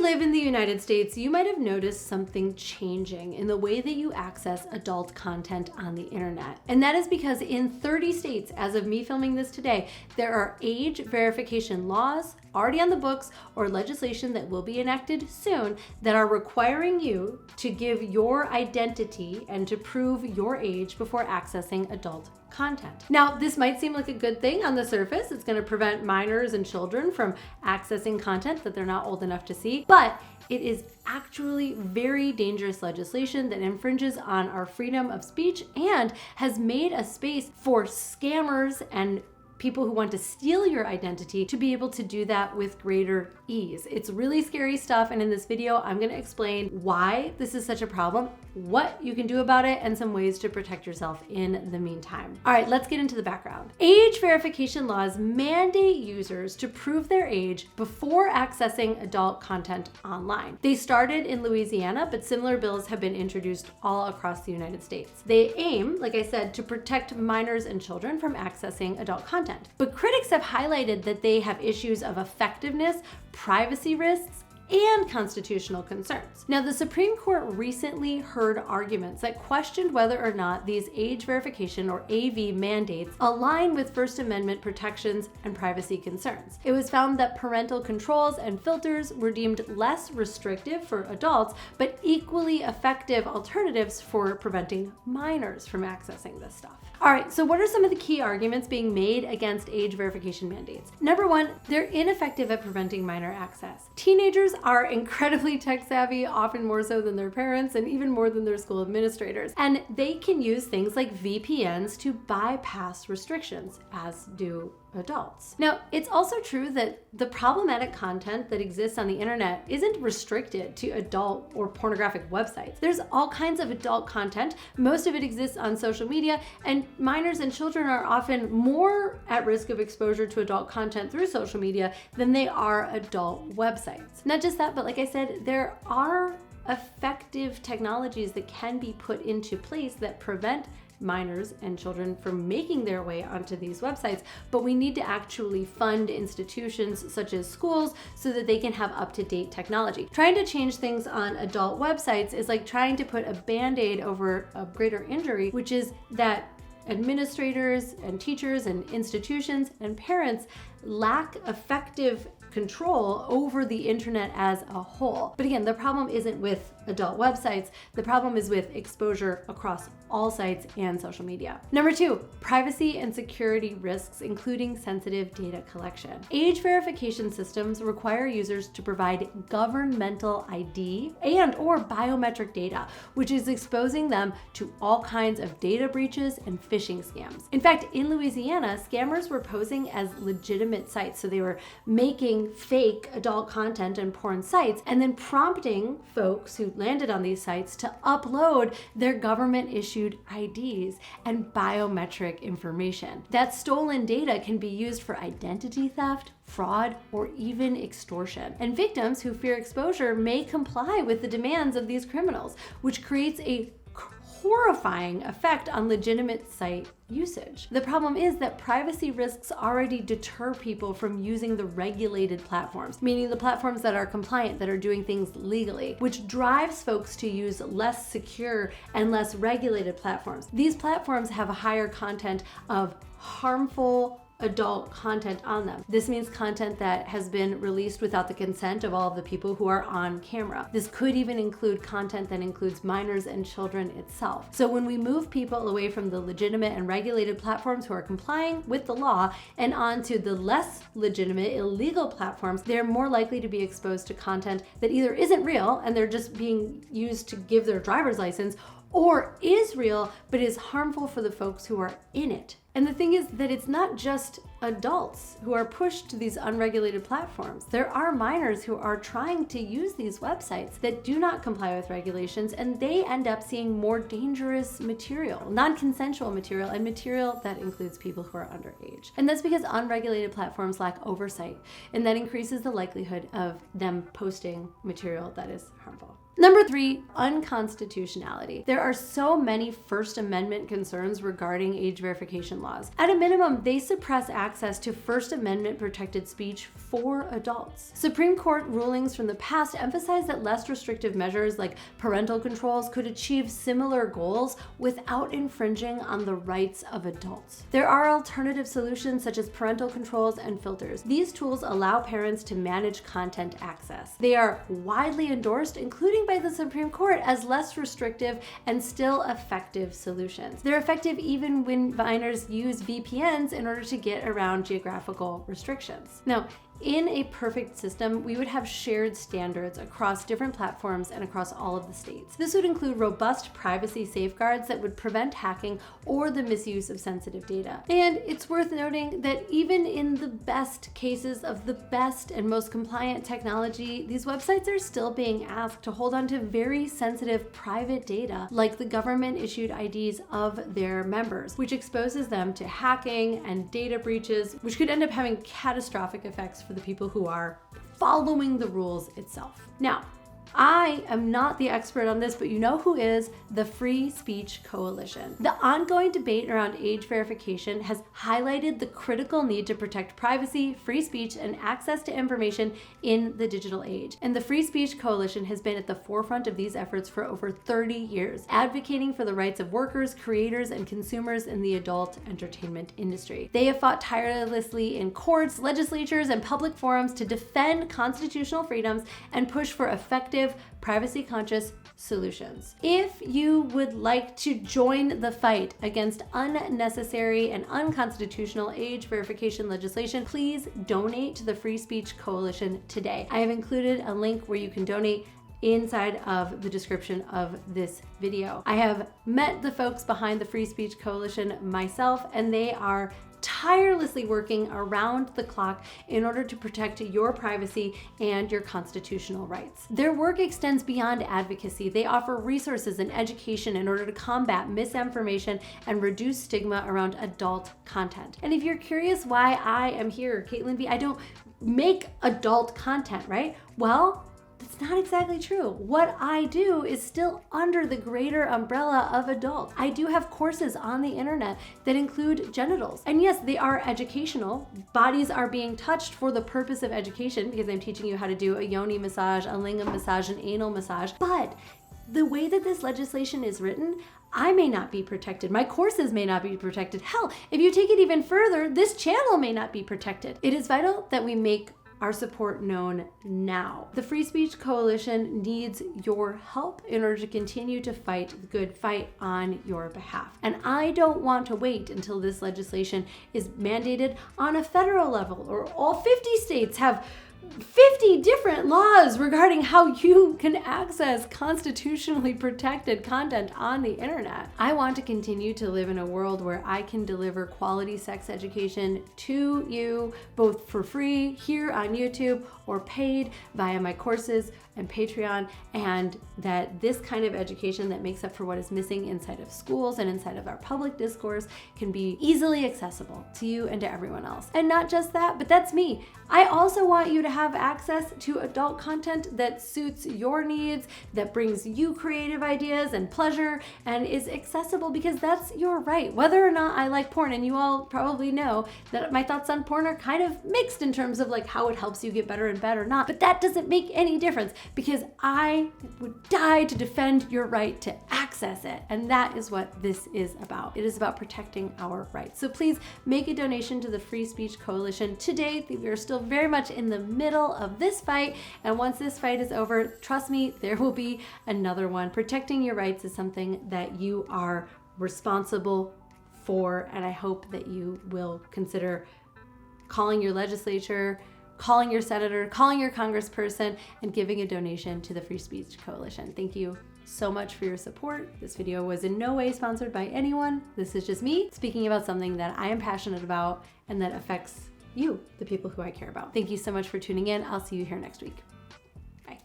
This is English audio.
live in the United States, you might have noticed something changing in the way that you access adult content on the internet. And that is because in 30 states, as of me filming this today, there are age verification laws already on the books or legislation that will be enacted soon that are requiring you to give your identity and to prove your age before accessing adult content. Now, this might seem like a good thing on the surface. It's going to prevent minors and children from accessing content that they're not old enough to see, but it is actually very dangerous legislation that infringes on our freedom of speech and has made a space for scammers and people who want to steal your identity to be able to do that with greater ease. It's really scary stuff, and in this video, I'm going to explain why this is such a problem, what you can do about it, and some ways to protect yourself in the meantime. All right, let's get into the background. Age verification laws mandate users to prove their age before accessing adult content online. They started in Louisiana, but similar bills have been introduced all across the United States. They aim, like I said, to protect minors and children from accessing adult content. But critics have highlighted that they have issues of effectiveness, privacy risks, and constitutional concerns. Now, the Supreme Court recently heard arguments that questioned whether or not these age verification or AV mandates align with First Amendment protections and privacy concerns. It was found that parental controls and filters were deemed less restrictive for adults, but equally effective alternatives for preventing minors from accessing this stuff. All right, so what are some of the key arguments being made against age verification mandates? Number one, they're ineffective at preventing minor access. Teenagers are incredibly tech savvy, often more so than their parents and even more than their school administrators. And they can use things like VPNs to bypass restrictions, as do adults. Now, it's also true that the problematic content that exists on the internet isn't restricted to adult or pornographic websites. There's all kinds of adult content. Most of it exists on social media, and minors and children are often more at risk of exposure to adult content through social media than they are adult websites. Not just that, but like I said, there are effective technologies that can be put into place that prevent minors and children from making their way onto these websites, but we need to actually fund institutions such as schools so that they can have up-to-date technology. Trying to change things on adult websites is like trying to put a band-aid over a greater injury, which is that administrators and teachers and institutions and parents lack effective control over the internet as a whole. But again, the problem isn't with adult websites. The problem is with exposure across all sites and social media. Number two, privacy and security risks, including sensitive data collection. Age verification systems require users to provide governmental ID and or biometric data, which is exposing them to all kinds of data breaches and phishing scams. In fact, in Louisiana, scammers were posing as legitimate sites. So they were making fake adult content and porn sites and then prompting folks who landed on these sites to upload their government-issued IDs and biometric information. That stolen data can be used for identity theft, fraud, or even extortion. And victims who fear exposure may comply with the demands of these criminals, which creates a horrifying effect on legitimate site usage. The problem is that privacy risks already deter people from using the regulated platforms, meaning the platforms that are compliant, that are doing things legally, which drives folks to use less secure and less regulated platforms. These platforms have a higher content of harmful adult content on them. This means content that has been released without the consent of all of the people who are on camera. This could even include content that includes minors and children itself. So when we move people away from the legitimate and regulated platforms who are complying with the law and onto the less legitimate, illegal platforms, they're more likely to be exposed to content that either isn't real and they're just being used to give their driver's license, or is real but is harmful for the folks who are in it. And the thing is that it's not just adults who are pushed to these unregulated platforms. There are minors who are trying to use these websites that do not comply with regulations, and they end up seeing more dangerous material, non-consensual material, and material that includes people who are underage. And that's because unregulated platforms lack oversight, and that increases the likelihood of them posting material that is harmful. Number 3, unconstitutionality. There are so many First Amendment concerns regarding age verification laws. At a minimum, they suppress access to First Amendment protected speech for adults. Supreme Court rulings from the past emphasize that less restrictive measures like parental controls could achieve similar goals without infringing on the rights of adults. There are alternative solutions such as parental controls and filters. These tools allow parents to manage content access. They are widely endorsed, including by the Supreme Court, as less restrictive and still effective solutions. They're effective even when minors use VPNs in order to get around geographical restrictions. Now, in a perfect system, we would have shared standards across different platforms and across all of the states. This would include robust privacy safeguards that would prevent hacking or the misuse of sensitive data. And it's worth noting that even in the best cases of the best and most compliant technology, these websites are still being asked to hold on to very sensitive private data, like the government-issued IDs of their members, which exposes them to hacking and data breaches, which could end up having catastrophic effects for the people who are following the rules itself. Now, I am not the expert on this, but you know who is? The Free Speech Coalition. The ongoing debate around age verification has highlighted the critical need to protect privacy, free speech, and access to information in the digital age. And the Free Speech Coalition has been at the forefront of these efforts for over 30 years, advocating for the rights of workers, creators, and consumers in the adult entertainment industry. They have fought tirelessly in courts, legislatures, and public forums to defend constitutional freedoms and push for effective, privacy-conscious solutions. If you would like to join the fight against unnecessary and unconstitutional age verification legislation, please donate to the Free Speech Coalition today. I have included a link where you can donate inside of the description of this video. I have met the folks behind the Free Speech Coalition myself, and they are tirelessly working around the clock in order to protect your privacy and your constitutional rights. Their work extends beyond advocacy. They offer resources and education in order to combat misinformation and reduce stigma around adult content. And if you're curious why I am here, Caitlin B, I don't make adult content, right? Well, that's not exactly true. What I do is still under the greater umbrella of adult. I do have courses on the internet that include genitals. And yes, they are educational. Bodies are being touched for the purpose of education because I'm teaching you how to do a yoni massage, a lingam massage, an anal massage. But the way that this legislation is written, I may not be protected. My courses may not be protected. Hell, if you take it even further, this channel may not be protected. It is vital that we make our support known now. The Free Speech Coalition needs your help in order to continue to fight the good fight on your behalf. And I don't want to wait until this legislation is mandated on a federal level, or all 50 states have 50 different laws regarding how you can access constitutionally protected content on the internet. I want to continue to live in a world where I can deliver quality sex education to you, both for free here on YouTube or paid via my courses and Patreon, and that this kind of education that makes up for what is missing inside of schools and inside of our public discourse can be easily accessible to you and to everyone else. And not just that, but that's me. I also want you to have access to adult content that suits your needs, that brings you creative ideas and pleasure, and is accessible because that's your right. Whether or not I like porn, and you all probably know that my thoughts on porn are kind of mixed in terms of like how it helps you get better and better or not, but that doesn't make any difference because I would die to defend your right to access it. And that is what this is about. It is about protecting our rights. So please make a donation to the Free Speech Coalition today. We are still very much in the middle of this fight. And once this fight is over, trust me, there will be another one. Protecting your rights is something that you are responsible for. And I hope that you will consider calling your legislature, calling your senator, calling your congressperson, and giving a donation to the Free Speech Coalition. Thank you so much for your support. This video was in no way sponsored by anyone. This is just me speaking about something that I am passionate about and that affects you, the people who I care about. Thank you so much for tuning in. I'll see you here next week. Bye.